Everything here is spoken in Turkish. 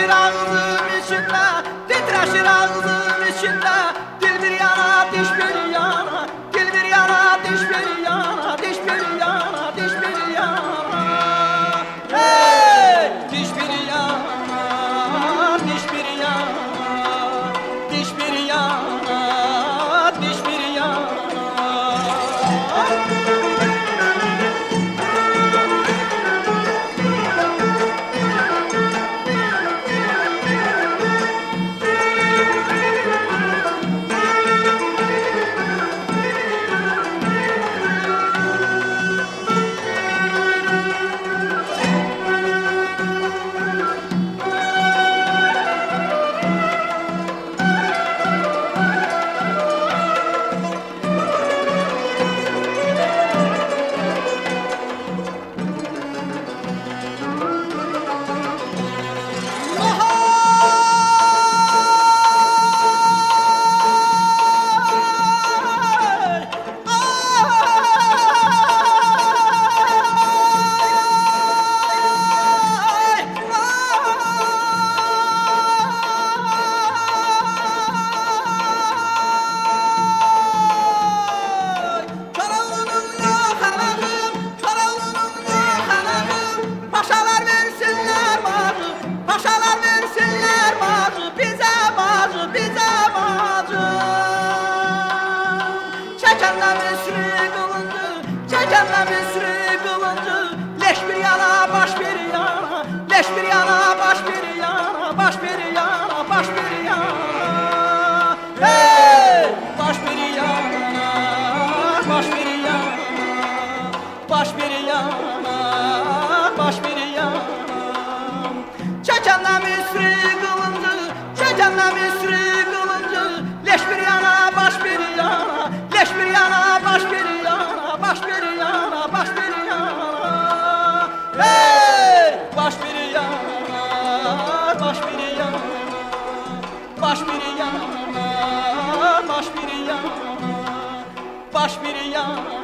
Titreşir ağzım içinde, titreşir ağzım içinde. Dil bir yana, diş bir yana, dil bir yana, diş bir yana, diş bir yana, diş bir yana. Hey! Diş bir yana, diş bir yana, diş bir yana, diş bir yana. Leş bir yana, baş bir yana, leş bir yana, baş bir yana, baş bir yana, baş bir yana. Hey! Baş bir yana, baş bir yana, baş bir yana, baş bir yana. Çekenle Müsri kılıncı, çekenle Müsri kılıncı. Leş bir yana, baş bir yana, leş bir yana, baş bir yana, baş bir yana, baş bir yana. Hey! Baş bir yana, baş bir yana, baş bir yana, baş bir yana, baş bir yana.